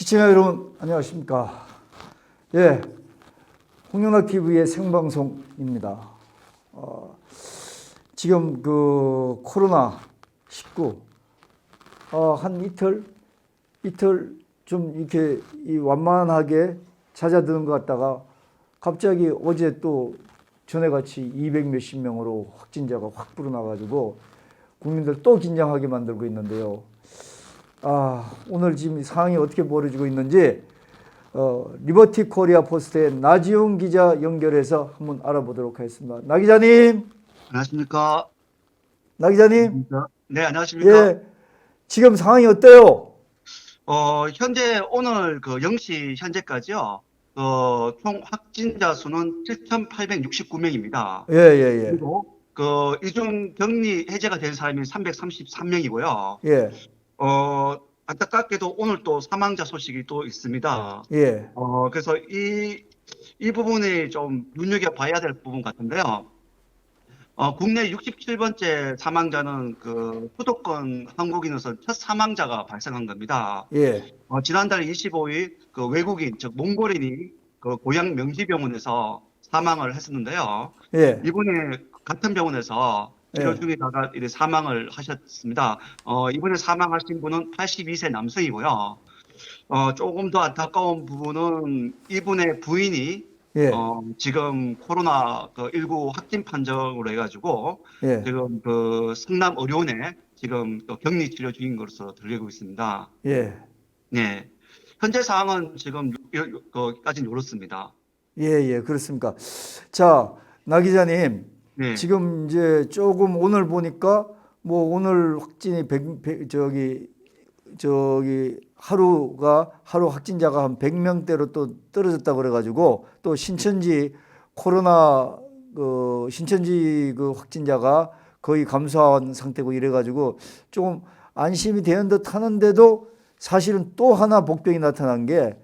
시청자 여러분 안녕하십니까. 예, 홍영락 TV의 생방송입니다. 지금 그 코로나 19 한 이틀 좀 이렇게 완만하게 잦아드는 것 같다가 갑자기 어제 또 전에같이 200 몇십 명으로 확진자가 확 불어나가지고 국민들 또 긴장하게 만들고 있는데요. 오늘 지금 상황이 어떻게 벌어지고 있는지 리버티 코리아 포스트의 나지용 기자 연결해서 한번 알아보도록 하겠습니다. 나 기자님. 안녕하십니까? 나 기자님. 네, 안녕하십니까? 예, 지금 상황이 어때요? 현재 오늘 그 0시 현재까지요. 총 확진자 수는 7,869명입니다. 예, 예, 그리고 이중 격리 해제가 된 사람이 333명이고요. 예, 안타깝게도 오늘 또 사망자 소식이 또 있습니다. 예, 그래서 이 부분이 좀 눈여겨봐야 될 부분 같은데요. 국내 67번째 사망자는 그 수도권 한국인으로서 첫 사망자가 발생한 겁니다. 예, 지난달 25일 그 외국인, 즉 몽골인이 그 고향 명지병원에서 사망을 했었는데요. 예, 이번에 같은 병원에서 치료 예. 중이다가 이제 사망을 하셨습니다. 이번에 사망하신 분은 82세 남성이고요. 조금 더 안타까운 부분은 이분의 부인이 예, 지금 코로나19 확진 판정으로 해가지고 예, 지금 그 성남 의료원에 지금 또 격리 치료 중인 것으로 들리고 있습니다. 예, 네. 현재 상황은 지금 까지는 이렇습니다. 예, 예, 그렇습니까. 자, 나 기자님, 네. 지금 이제 조금 오늘 보니까 뭐 오늘 확진이 하루 확진자가 한 100명대로 또 떨어졌다고 그래가지고 또 신천지 그 확진자가 거의 감소한 상태고 이래가지고 조금 안심이 되는 듯 하는데도 사실은 또 하나 복병이 나타난 게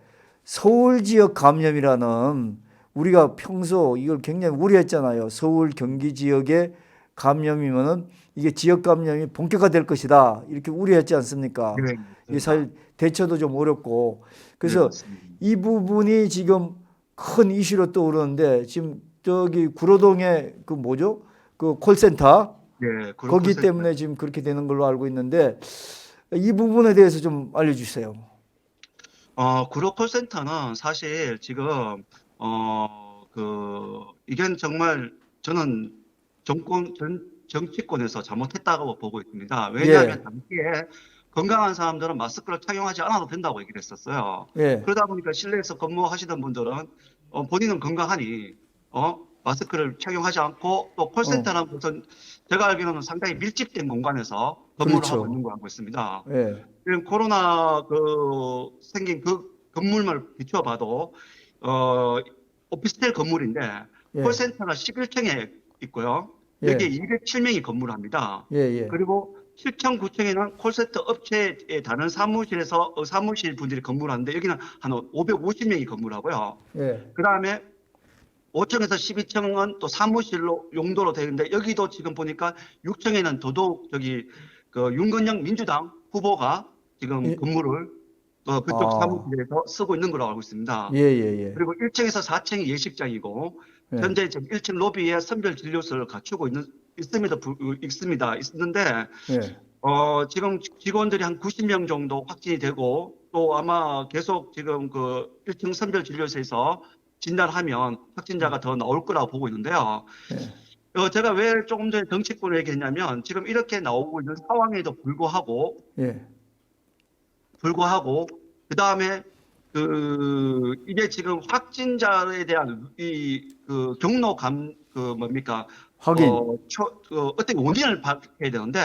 서울 지역 감염이라는, 우리가 평소 이걸 굉장히 우려했잖아요. 서울 경기 지역의 감염이면은 이게 지역 감염이 본격화될 것이다, 이렇게 우려했지 않습니까? 네. 이게 사실 대처도 좀 어렵고 네, 그래서 맞습니다. 이 부분이 지금 큰 이슈로 떠오르는데, 지금 저기 구로동에 그 뭐죠? 그 콜센터 네, 거기 때문에 지금 그렇게 되는 걸로 알고 있는데 이 부분에 대해서 좀 알려주세요. 구로 콜센터는 사실 지금 이게 정말 저는 정치권에서 잘못했다고 보고 있습니다. 왜냐하면 예, 당시에 건강한 사람들은 마스크를 착용하지 않아도 된다고 얘기를 했었어요. 예, 그러다 보니까 실내에서 근무하시던 분들은 본인은 건강하니 마스크를 착용하지 않고, 또 어, 콜센터는 무슨 제가 알기로는 상당히 밀집된 공간에서 근무를 하고 그렇죠. 있는 거 알고 있습니다. 예, 지금 코로나 생긴 그 건물만 비춰봐도 오피스텔 건물인데 예, 콜센터가 11층에 있고요. 여기에 예, 207명이 건물을 합니다. 예, 예, 그리고 7층, 9층에는 콜센터 업체에 다른 사무실에서 사무실 분들이 건물하는데 여기는 한 550명이 건물하고요. 예, 그 다음에 5층에서 12층은 또 사무실로 용도로 되어 있는데 여기도 지금 보니까 6층에는 더더욱 그 윤건영 민주당 후보가 지금 예, 근무를 그쪽 아, 사무실에서 쓰고 있는 걸로 알고 예, 있습니다. 예, 예, 그리고 1층에서 4층이 예식장이고, 예, 현재 지금 1층 로비에 선별 진료소를 갖추고 있는데 예, 지금 직원들이 한 90명 정도 확진이 되고, 또 아마 계속 지금 그 1층 선별 진료소에서 진단하면 확진자가 더 나올 거라고 보고 있는데요. 예, 제가 왜 조금 전에 정치권을 얘기했냐면, 지금 이렇게 나오고 있는 상황에도 예, 불구하고, 그 다음에 이게 지금 확진자에 대한 그 뭡니까, 확인. 어떤 원인을 밝혀야 되는데,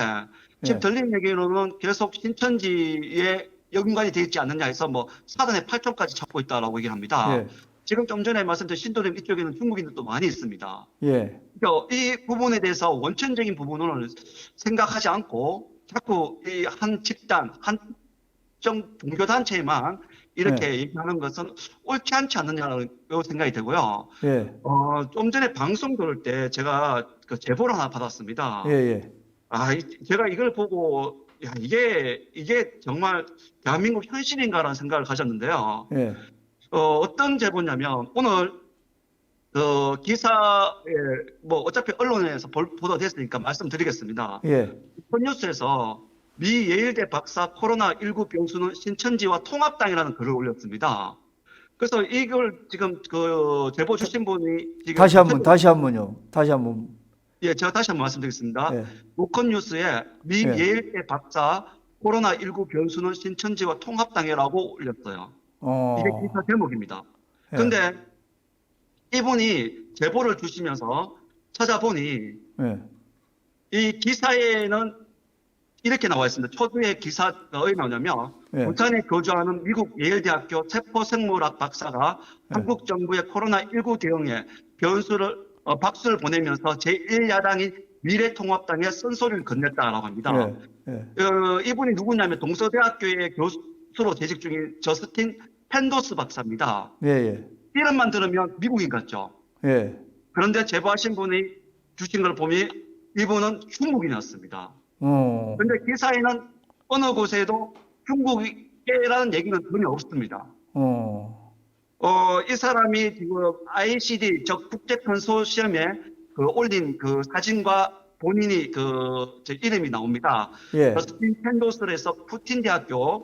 지금 예, 들리는 얘기로는 계속 신천지에 연관이 되어 있지 않느냐 해서 뭐 사단의 8촌까지 찾고 있다라고 얘기를 합니다. 예, 지금 좀 전에 말씀드린 신도림 이쪽에는 중국인들도 많이 있습니다. 예, 그러니까 이 부분에 대해서 원천적인 부분을 생각하지 않고 자꾸 이 한 집단, 한 특정 종교단체만 예, 이렇게 얘기하는 것은 옳지 않지 않느냐는 생각이 되고요. 예, 좀 전에 방송 들을 때 제가 그 제보를 하나 받았습니다. 예, 예, 제가 이걸 보고 야, 이게 정말 대한민국 현실인가라는 생각을 가졌는데요. 예, 어떤 제보냐면 오늘 그 기사에 뭐 어차피 언론에서 보도됐으니까 말씀드리겠습니다. 예, 폰뉴스에서 미 예일대 박사 코로나19 병수는 신천지와 통합당이라는 글을 올렸습니다. 그래서 이걸 지금 그 제보 주신 분이 지금 다시 한번요. 다시 한번. 예, 제가 다시 한번 말씀드리겠습니다. 예, 노컷뉴스에 미 예. 예일대 박사 코로나19 변수는 신천지와 통합당이라고 올렸어요. 이게 어, 기사 제목입니다. 예, 근데 이분이 제보를 주시면서 찾아보니 예, 이 기사에는 이렇게 나와 있습니다. 초두에 기사가 어디 나오냐면 예. 부산에 거주하는 미국 예일대학교 세포생물학 박사가 한국 정부의 코로나19 대응에 박수를 보내면서 제1야당인 미래통합당에 쓴소리를 건넸다라고 합니다. 예, 예. 이분이 누구냐면 동서대학교의 교수로 재직 중인 저스틴 펜도스 박사입니다. 예, 예, 이름만 들으면 미국인 같죠. 예. 그런데 제보하신 분이 주신 걸 보니 이분은 중국인이었습니다. 어, 그런데 기사에는 어느 곳에도 중국이라는 얘기는 전혀 없습니다. 어, 이 사람이 지금 ICD, 즉 국제 컨소시엄에 올린 그 사진과 본인이 저 이름이 나옵니다. 예, 저스틴 펜도스에서 푸틴 대학교,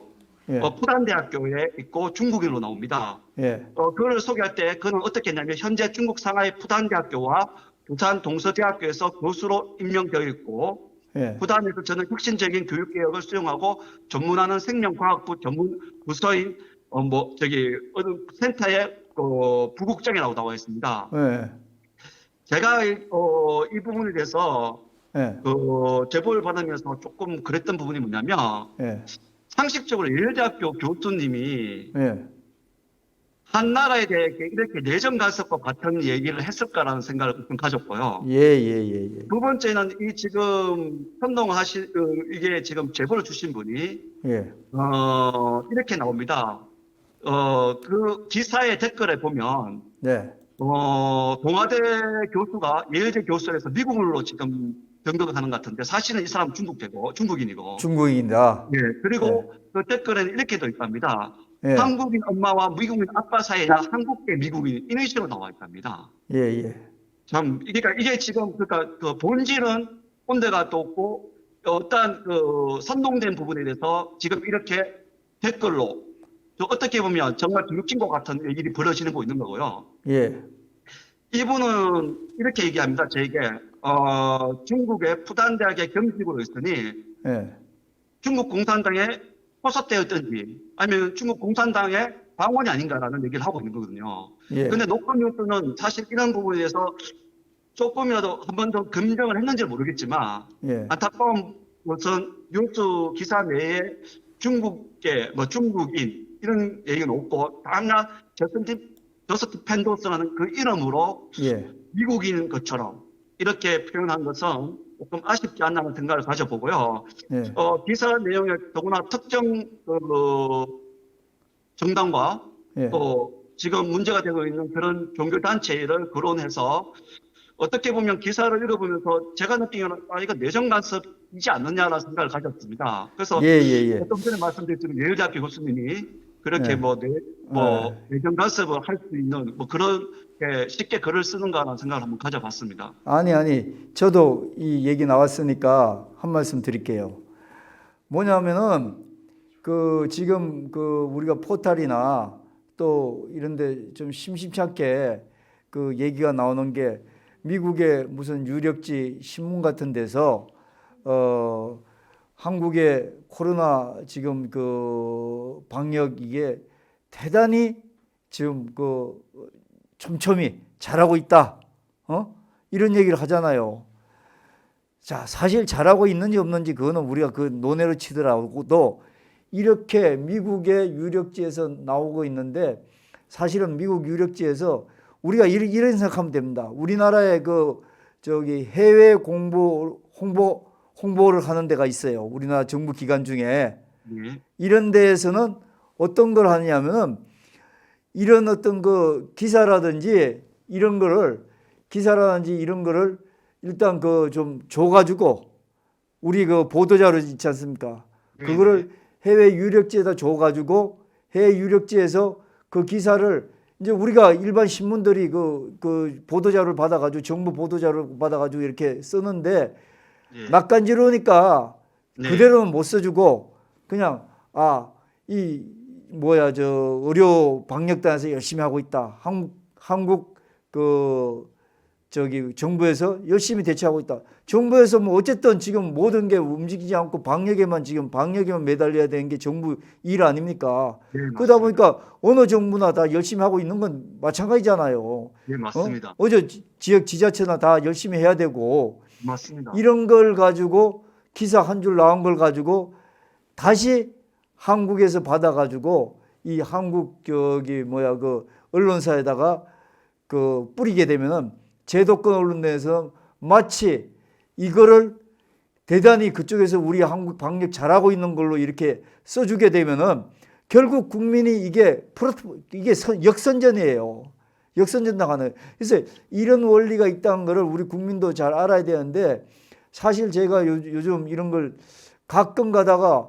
예, 푸단 대학교에 있고 중국인으로 나옵니다. 예, 그를 소개할 때 그는 어떻게 했냐면 현재 중국 상하이 푸단 대학교와 부산 동서대학교에서 교수로 임명되어 있고 예, 부단에서 저는 혁신적인 교육개혁을 수용하고 전문하는 생명과학부 전문 부서인 어느 센터의 부국장이라고 나와 있습니다. 예, 제가 이 부분에 대해서 예, 제보를 받으면서 조금 그랬던 부분이 뭐냐면 예, 상식적으로 예일대학교 교수님이 예. 한 나라에 대해 이렇게 내정 간섭과 같은 얘기를 했을까라는 생각을 좀 가졌고요. 예, 예, 예, 예. 두 번째는 이 지금 이게 지금 제보를 주신 분이 예, 이렇게 나옵니다. 그 기사의 댓글에 보면 네, 동아대 교수가 예일대 교수에서 미국으로 지금 등극을 하는 것 같은데 사실은 이 사람 중국인이고 중국인이다. 예, 그리고 그 댓글에는 이렇게 더 있답니다. 예, 한국인 엄마와 미국인 아빠 사이나 한국계 미국인 이런 식으로 나와 있답니다. 예, 예, 참 이게 지금 그러니까 그 본질은 온데가 또 없고 어떠한 그 선동된 부분에 대해서 지금 이렇게 댓글로 어떻게 보면 정말 교육진 것 같은 일이 벌어지고 있는 거고요. 예, 이분은 이렇게 얘기합니다. 저에게 중국의 푸단대학의 경직으로 있으니 예, 중국 공산당에 포섭되었든지 아니면 중국 공산당의 방원이 아닌가라는 얘기를 하고 있는 거거든요. 예, 그런데 노컷뉴스는 사실 이런 부분에 대해서 조금이라도 한 번 더 검증을 했는지 모르겠지만 예, 안타까운 것은 뉴스 기사 내에 중국계, 중국인 이런 얘기는 없고 다만 저스틴 펜도스라는 그 이름으로 예, 미국인 것처럼 이렇게 표현한 것은 조금 아쉽지 않나는 생각을 가져보고요. 예, 기사 내용에 더구나 특정 정당과 예, 또 지금 문제가 되고 있는 그런 종교단체를 거론해서 어떻게 보면 기사를 읽어보면서 제가 느끼기에는 이거 내정 간섭이지 않느냐라는 생각을 가졌습니다. 그래서 예, 예, 예. 좀 전에 말씀드렸지만 예일대학교 교수님이 그렇게 네. 내정 간섭을 할 수 있는 그렇게 쉽게 글을 쓰는가라는 생각을 한번 가져봤습니다. 아니, 저도 이 얘기 나왔으니까 한 말씀 드릴게요. 뭐냐면은, 지금 우리가 포탈이나 또 이런데 좀 심심치 않게 얘기가 나오는 게 미국의 무슨 유력지 신문 같은 데서, 한국의 코로나 지금 방역 이게 대단히 지금 촘촘히 잘하고 있다. 이런 얘기를 하잖아요. 자, 사실 잘하고 있는지 없는지 그거는 우리가 논외로 치더라도 이렇게 미국의 유력지에서 나오고 있는데 사실은 미국 유력지에서 우리가 이런 생각하면 됩니다. 우리나라의 해외 홍보를 하는 데가 있어요. 우리나라 정부 기관 중에. 네. 이런 데에서는 어떤 걸 하냐면은 이런 어떤 기사라든지 이런 거를 일단 좀 줘가지고 우리 그 보도자료 있지 않습니까? 네, 그거를 해외 유력지에다 줘가지고 해외 유력지에서 그 기사를 이제 우리가 일반 신문들이 그 보도자료를 받아가지고 정부 보도자료를 받아가지고 이렇게 쓰는데 네, 낯간지러우니까 네, 그대로는 못 써주고 그냥 이 뭐야 저 의료 방역단에서 열심히 하고 있다. 한국 그 저기 정부에서 열심히 대처하고 있다. 정부에서 뭐 어쨌든 지금 모든 게 움직이지 않고 방역에만 매달려야 되는 게 정부 일 아닙니까? 네, 그러다 맞습니다. 보니까 어느 정부나 다 열심히 하고 있는 건 마찬가지잖아요. 네, 맞습니다. 어제 지역 지자체나 다 열심히 해야 되고 맞습니다. 이런 걸 가지고 기사 한 줄 나온 걸 가지고 다시 한국에서 받아가지고 이 한국 저기 뭐야 그 언론사에다가 그 뿌리게 되면은 제도권 언론에서 마치 이거를 대단히 그쪽에서 우리 한국 방역 잘하고 있는 걸로 이렇게 써주게 되면은 결국 국민이 이게 역선전이에요. 역선전 나가는. 그래서 이런 원리가 있다는 거를 우리 국민도 잘 알아야 되는데 사실 제가 요즘 이런 걸 가끔 가다가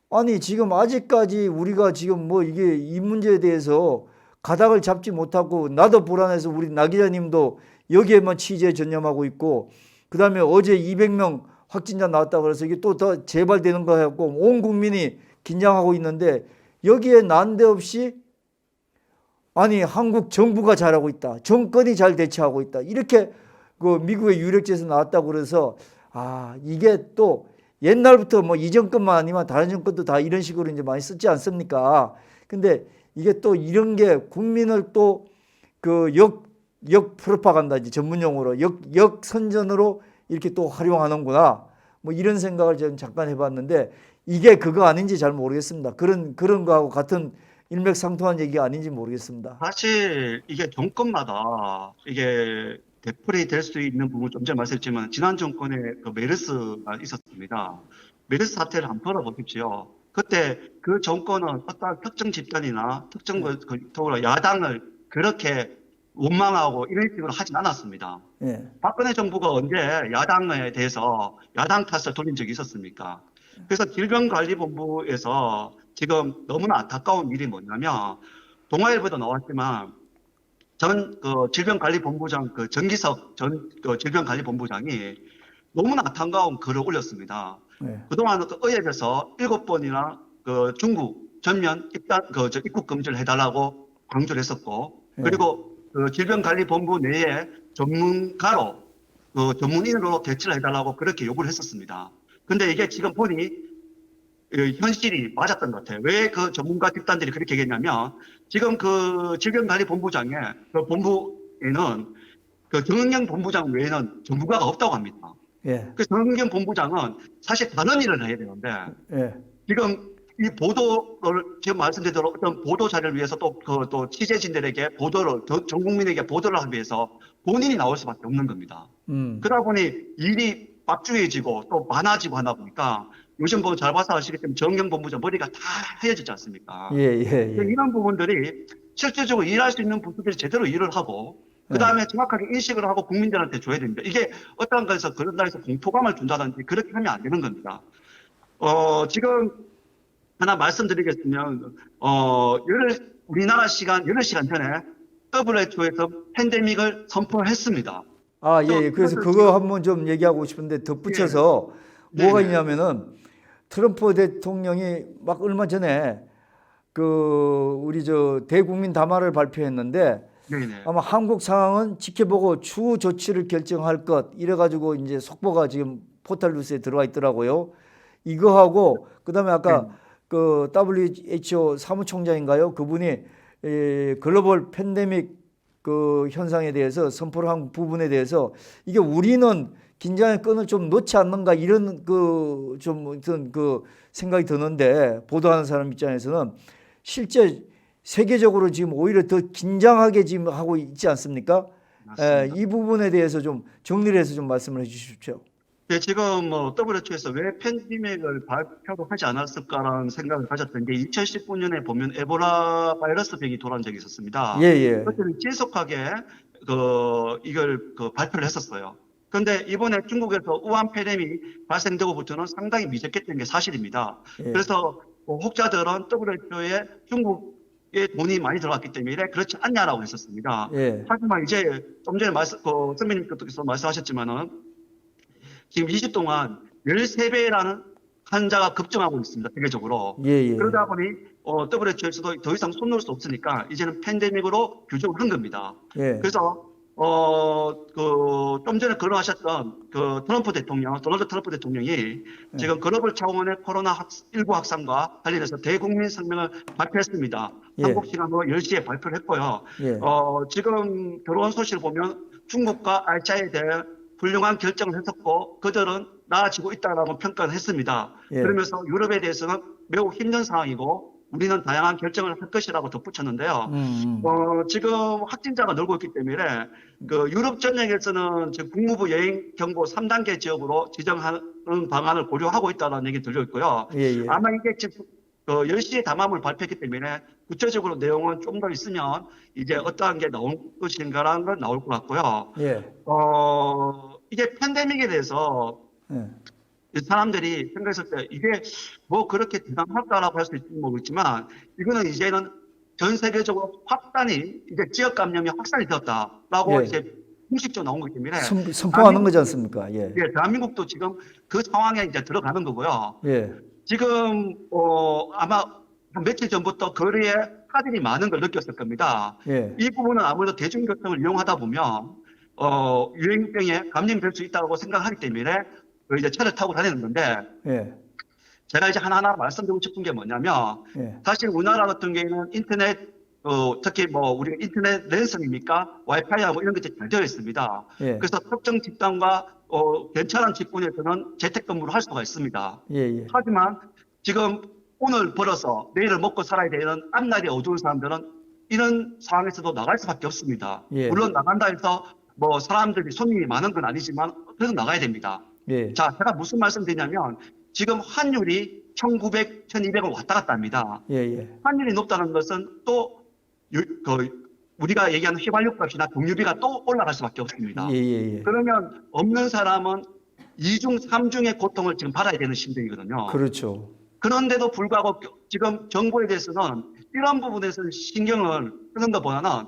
아니 지금 아직까지 우리가 지금 뭐 이게 이 문제에 대해서 가닥을 잡지 못하고 나도 불안해서 우리 나 기자님도 여기에만 취재에 전념하고 있고 그다음에 어제 200명 확진자 나왔다고 그래서 이게 또 더 재발되는 거 해갖고 온 국민이 긴장하고 있는데 여기에 난데없이 아니 한국 정부가 잘하고 있다. 정권이 잘 대처하고 있다. 이렇게 그 미국의 유력지에서 나왔다고 그래서 이게 또 옛날부터 뭐 이 정권만 아니면 다른 정권도 다 이런 식으로 이제 많이 썼지 않습니까? 근데 이게 또 이런 게 국민을 또 그 역 프로파간다지 전문 용어로 역선전으로 이렇게 또 활용하는구나. 뭐 이런 생각을 저는 잠깐 해봤는데 이게 그거 아닌지 잘 모르겠습니다. 그런 거하고 같은 일맥상통한 얘기가 아닌지 모르겠습니다. 사실 이게 정권마다 이게 되풀이 될 수 있는 부분 좀 전에 말씀했지만 지난 정권에 그 메르스가 있었습니다. 메르스 사태를 한번 돌아보십시오. 그때 그 정권은 어떤 특정 집단이나 특정 더불어 야당을 그렇게 원망하고 이런 식으로 하진 않았습니다. 예, 박근혜 정부가 언제 야당에 대해서 야당 탓을 돌린 적이 있었습니까? 그래서 질병관리본부에서 지금 너무나 안타까운 일이 뭐냐면 동아일보도 나왔지만 전 그 질병관리본부장 그 정기석 전 그 질병관리본부장이 너무나 안타까운 글을 올렸습니다. 예, 그동안 그 의협에서 7번이나 그 중국 전면 입국 금지를 해달라고 강조를 했었고 예, 그리고 그 질병관리본부 내에 전문가로 그 전문인으로 배치를 해달라고 그렇게 요구를 했었습니다. 근데 이게 지금 보니 현실이 맞았던 것 같아요. 왜 그 전문가 집단들이 그렇게 얘기했냐면 지금 그 질병관리본부장의 그 본부에는 그 정은경 본부장 외에는 전문가가 없다고 합니다. 예, 그 정은경 본부장은 사실 다른 일을 해야 되는데 예, 지금 이 보도를 지금 말씀드린 대로 어떤 보도 자료를 위해서 또 취재진들에게 전 국민에게 보도를 하기 위해서 본인이 나올 수밖에 없는 겁니다. 그러다 보니 일이 빡주해지고 또 많아지고 하다 보니까 요즘 뭐 잘 봐서 아시겠지만 정경 본부장 머리가 다 하얘지지 않습니까? 예, 예, 예, 이런 부분들이 실질적으로 일할 수 있는 부서들이 제대로 일을 하고 그 다음에 정확하게 인식을 하고 국민들한테 줘야 됩니다. 이게 어떤 것에서 그런 날에서 공포감을 준다든지 그렇게 하면 안 되는 겁니다. 지금 하나 말씀드리겠으면 우리나라 시간 8시간 전에 WHO에서 팬데믹을 선포했습니다. 예, 예. 그래서 그거 한번 좀 얘기하고 싶은데 덧붙여서 뭐가 네네. 있냐면은 트럼프 대통령이 막 얼마 전에 그 우리 저 대국민 담화를 발표했는데 네네. 아마 한국 상황은 지켜보고 추후 조치를 결정할 것 이래가지고 이제 속보가 지금 포털 뉴스에 들어와 있더라고요. 이거하고 그다음에 아까 그 WHO 사무총장인가요? 그분이 글로벌 팬데믹 그 현상에 대해서 선포를 한 부분에 대해서 이게 우리는 긴장의 끈을 좀 놓지 않는가 이런 그 좀 어떤 그 생각이 드는데 보도하는 사람 입장에서는 실제 세계적으로 지금 오히려 더 긴장하게 지금 하고 있지 않습니까? 맞습니다. 이 부분에 대해서 좀 정리를 해서 좀 말씀을 해주십시오. 네, 지금 뭐 WHO에서 왜 팬데믹을 발표도 하지 않았을까라는 생각을 가졌던 게 2019년에 보면 에보라 바이러스 병이 돌아온 적이 있었습니다. 예, 예. 그때는 신속하게 이걸 발표를 했었어요. 그런데 이번에 중국에서 우한 폐렴이 발생되고부터는 상당히 미적했던 게 사실입니다. 예. 그래서 혹자들은 WHO에 중국에 돈이 많이 들어갔기 때문에 그렇지 않냐라고 했었습니다. 예. 하지만 이제 좀 전에 선배님께서 말씀하셨지만은 지금 2주 동안 13배라는 환자가 급증하고 있습니다. 세계적으로. 예, 예. 그러다 보니 WHO에서도 더 이상 손 놓을 수 없으니까 이제는 팬데믹으로 규정을 한 겁니다. 예. 그래서 좀 전에 거론하셨던 도널드 트럼프 대통령이 지금 글로벌 차원의 코로나19 확산과 관련해서 대국민 성명을 발표했습니다. 예. 한국 시간으로 10시에 발표를 했고요. 예. 지금 들어온 소식을 보면 중국과 알차에 대해 훌륭한 결정을 했었고 그들은 나아지고 있다라고 평가를 했습니다. 예. 그러면서 유럽에 대해서는 매우 힘든 상황이고 우리는 다양한 결정을 할 것이라고 덧붙였는데요. 지금 확진자가 늘고 있기 때문에 유럽 전역에서는 지금 국무부 여행 경보 3단계 지역으로 지정하는 방안을 고려하고 있다는 얘기 들려 있고요. 예, 예. 아마 이게 지금 10시에 담화문을 발표했기 때문에 구체적으로 내용은 좀 더 있으면 이제 어떠한 게 나올 것인가라는 건 나올 것 같고요. 예. 이게 팬데믹에 대해서 예. 사람들이 생각했을 때 이게 뭐 그렇게 대단할까라고 할 수 있을지 모르겠지만 이거는 이제는 전 세계적으로 확산이 이제 지역 감염이 확산이 되었다라고 예. 이제 공식적으로 나온 거기 때문에 선포하는 거지 않습니까? 예. 예, 대한민국도 지금 그 상황에 이제 들어가는 거고요. 예. 지금 아마 한 며칠 전부터 거리에 차들이 많은 걸 느꼈을 겁니다. 예. 이 부분은 아무래도 대중교통을 이용하다 보면 유행병에 감염될 수 있다고 생각하기 때문에 이제 차를 타고 다니는 건데 예. 제가 이제 하나하나 말씀드리고 싶은 게 뭐냐면 예. 사실 우리나라 같은 경우에는 인터넷 특히 뭐 우리가 인터넷 랜선입니까 와이파이하고 이런 것들이 잘 되어 있습니다. 예. 그래서 특정 집단과 괜찮은 직군에서는 재택근무를 할 수가 있습니다. 예. 예. 하지만 지금 오늘 벌어서 내일을 먹고 살아야 되는 앞날이 어두운 사람들은 이런 상황에서도 나갈 수밖에 없습니다. 예. 물론 나간다 해서 뭐 사람들이 손님이 많은 건 아니지만 그래도 나가야 됩니다. 예. 자, 제가 무슨 말씀 드리냐면 지금 환율이 1900, 1200을 왔다 갔다 합니다. 예. 예. 환율이 높다는 것은 또 우리가 얘기하는 휘발유 값이나 경유비가 또 올라갈 수밖에 없습니다. 예. 예. 그러면 없는 사람은 2중, 3중의 고통을 지금 받아야 되는 심정이거든요. 그렇죠. 그런데도 불구하고 지금 정부에 대해서는 이런 부분에서 신경을 쓰는 것보다는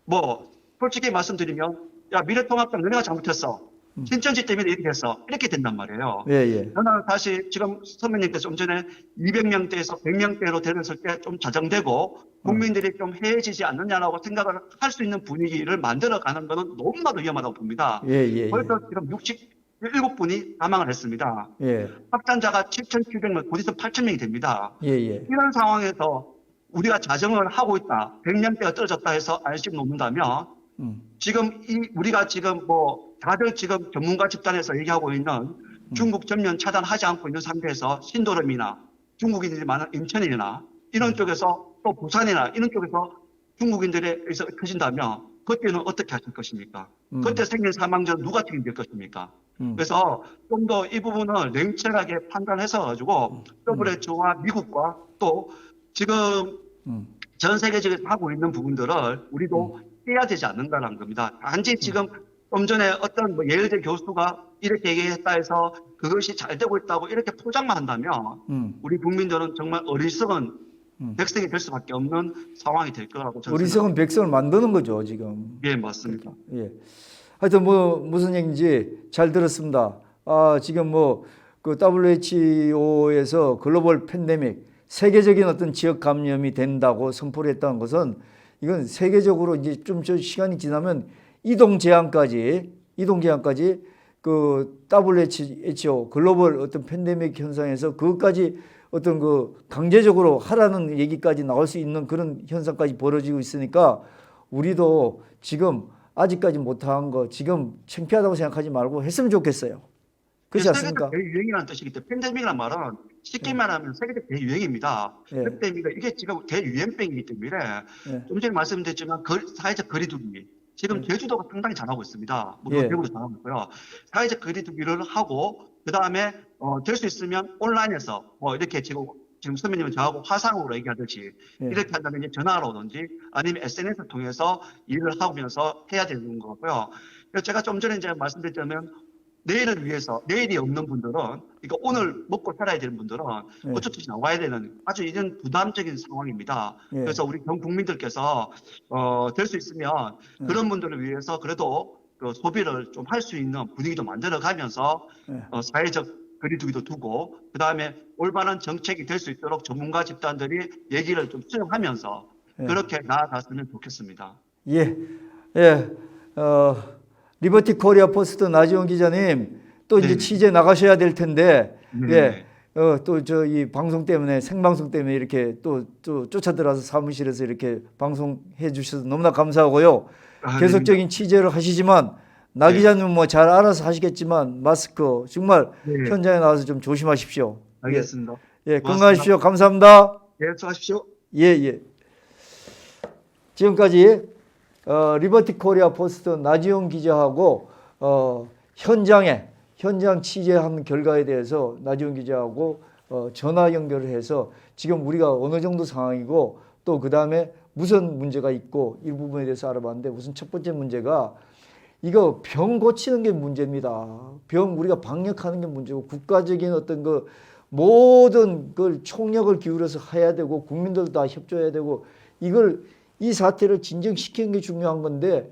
뭐 솔직히 말씀드리면 야 미래통합당 너네가 잘못했어. 신천지 때문에 이렇게 됐어. 이렇게 된단 말이에요. 예. 예. 저는 사실 지금 선배님께서 좀 전에 200명대에서 100명대로 되었을 때 좀 자정되고 국민들이 좀 해해지지 않느냐라고 생각을 할 수 있는 분위기를 만들어가는 것은 너무나도 위험하다고 봅니다. 예. 예. 벌써 지금 67분이 사망을 했습니다. 예. 확진자가 7,700명, 곧 있으면 8,000명이 됩니다. 예. 예. 이런 상황에서 우리가 자정을 하고 있다. 100명대가 떨어졌다 해서 안심 놓는다면 지금 우리가 지금 다들 지금 전문가 집단에서 얘기하고 있는 중국 전면 차단하지 않고 있는 상태에서 신도림이나 중국인들이 많은 인천이나 이런 쪽에서 또 부산이나 이런 쪽에서 중국인들이 터진다면 그때는 어떻게 하실 것입니까? 그때 생긴 사망자는 누가 책임질 것입니까? 그래서 좀 더 이 부분을 냉철하게 판단해서 가지고 WHO와 미국과 또 지금 전 세계적으로 하고 있는 부분들을 우리도 해야 되지 않는다는 겁니다. 단지 지금 좀 전에 어떤 예일대 교수가 이렇게 얘기했다 해서 그것이 잘 되고 있다고 이렇게 포장만 한다면 우리 국민들은 정말 어리석은 백성이 될 수밖에 없는 상황이 될 거라고 저는 어리석은 백성을 만드는 거죠, 지금. 예, 맞습니다. 예. 하여튼 무슨 얘기인지 잘 들었습니다. 지금 그 WHO에서 글로벌 팬데믹, 세계적인 어떤 지역 감염이 된다고 선포를 했다는 것은 이건 세계적으로 이제 좀 시간이 지나면 이동 제한까지 그 WHO 글로벌 어떤 팬데믹 현상에서 그것까지 어떤 강제적으로 하라는 얘기까지 나올 수 있는 그런 현상까지 벌어지고 있으니까 우리도 지금 아직까지 못한 거 지금 창피하다고 생각하지 말고 했으면 좋겠어요. 그렇지 않습니까? 세계적 대유행이라는 뜻이기 때문에 팬데믹이란 말은 쉽게 말하면 세계적 대유행입니다. 예. 그렇기 때문에 이게 지금 대유행병이기 때문에 예. 좀 전에 말씀드렸지만 사회적 거리두기 지금 제주도가 상당히 잘하고 있습니다. 물론 예. 대구도 잘하고 있고요. 사회적 거리두기를 하고 그 다음에 될 수 있으면 온라인에서 이렇게 지금 선배님은 저하고 화상으로 얘기하듯이 예. 이렇게 한다면 이제 전화로 오든지 아니면 SNS 통해서 일을 하면서 해야 되는 거고요. 그래서 제가 좀 전에 이제 말씀드렸다면 내일을 위해서 내일이 없는 분들은 그러니까 오늘 먹고 살아야 되는 분들은 예. 어쩔 수 없이 나와야 되는 아주 이런 부담적인 상황입니다. 예. 그래서 우리 전 국민들께서 될 수 있으면 그런 분들을 위해서 그래도 그 소비를 좀 할 수 있는 분위기도 만들어 가면서 예. 사회적 거리두기도 두고 그다음에 올바른 정책이 될 수 있도록 전문가 집단들이 얘기를 좀 수용하면서 예. 그렇게 나아갔으면 좋겠습니다. 예, 예, 리버티 코리아 포스트 나지원 기자님 또 이제 네네. 취재 나가셔야 될 텐데, 네네. 예, 또 저 이 방송 때문에 생방송 때문에 이렇게 또 쫓아들어서 사무실에서 이렇게 방송해 주셔서 너무나 감사하고요. 아, 계속적인 취재를 하시지만 나 네. 기자님 뭐 잘 알아서 하시겠지만 마스크 정말 네. 현장에 나와서 좀 조심하십시오. 알겠습니다. 예, 고맙습니다. 건강하십시오. 감사합니다. 예, 수고하십시오. 예, 예. 지금까지 리버티 코리아 포스트 나지용 기자하고 현장 취재한 결과에 대해서 나지용 기자하고 전화 연결을 해서 지금 우리가 어느 정도 상황이고 또 그 다음에 무슨 문제가 있고 이 부분에 대해서 알아봤는데 우선 첫 번째 문제가 이거 병 고치는 게 문제입니다. 병 우리가 방역하는 게 문제고 국가적인 어떤 그 모든 걸 총력을 기울여서 해야 되고 국민들도 다 협조해야 되고 이걸 이 사태를 진정시키는 게 중요한 건데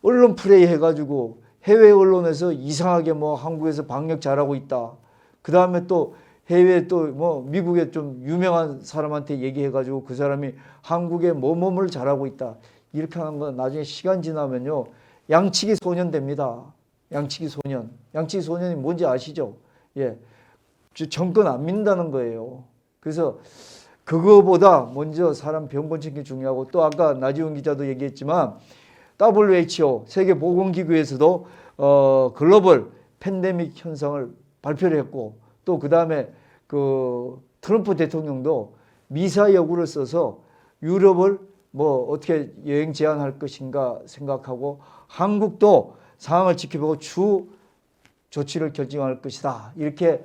언론 플레이 해가지고 해외 언론에서 이상하게 뭐 한국에서 방역 잘하고 있다. 그 다음에 또 해외 또 뭐 미국의 좀 유명한 사람한테 얘기해가지고 그 사람이 한국에 뭐뭐를 잘하고 있다. 이렇게 하는 건 나중에 시간 지나면요. 양치기 소년 됩니다. 양치기 소년. 양치기 소년이 뭔지 아시죠? 예. 정권 안 믿는다는 거예요. 그래서 그거보다 먼저 사람 병 고치는 게 중요하고 또 아까 나지훈 기자도 얘기했지만 WHO 세계보건기구에서도 글로벌 팬데믹 현상을 발표를 했고 또 그 다음에 그 트럼프 대통령도 미사 여구를 써서 유럽을 뭐 어떻게 여행 제한할 것인가 생각하고 한국도 상황을 지켜보고 추후 조치를 결정할 것이다. 이렇게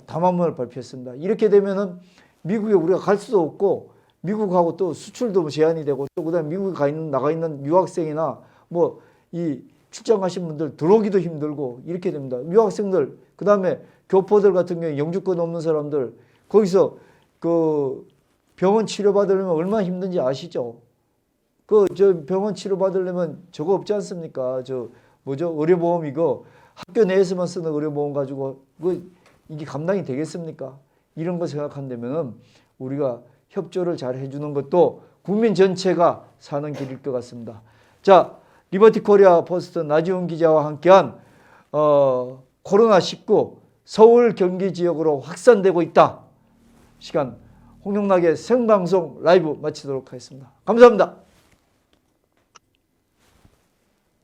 담화문을 발표했습니다. 이렇게 되면은 미국에 우리가 갈 수도 없고 미국하고 또 수출도 제한이 되고 또 그다음에 미국에 나가 있는 유학생이나 뭐 이 출장 가신 분들 들어오기도 힘들고 이렇게 됩니다. 유학생들 그다음에 교포들 같은 경우에 영주권 없는 사람들 거기서 그 병원 치료 받으려면 얼마나 힘든지 아시죠? 그 저 병원 치료 받으려면 저거 없지 않습니까? 저 뭐죠? 의료보험 이거 학교 내에서만 쓰는 의료보험 가지고 이게 감당이 되겠습니까? 이런 거 생각한다면은 우리가 협조를 잘 해주는 것도 국민 전체가 사는 길일 것 같습니다. 자, 리버티 코리아 포스트 나지훈 기자와 함께한 코로나19 서울 경기 지역으로 확산되고 있다. 시간 홍영락의 생방송 라이브 마치도록 하겠습니다. 감사합니다.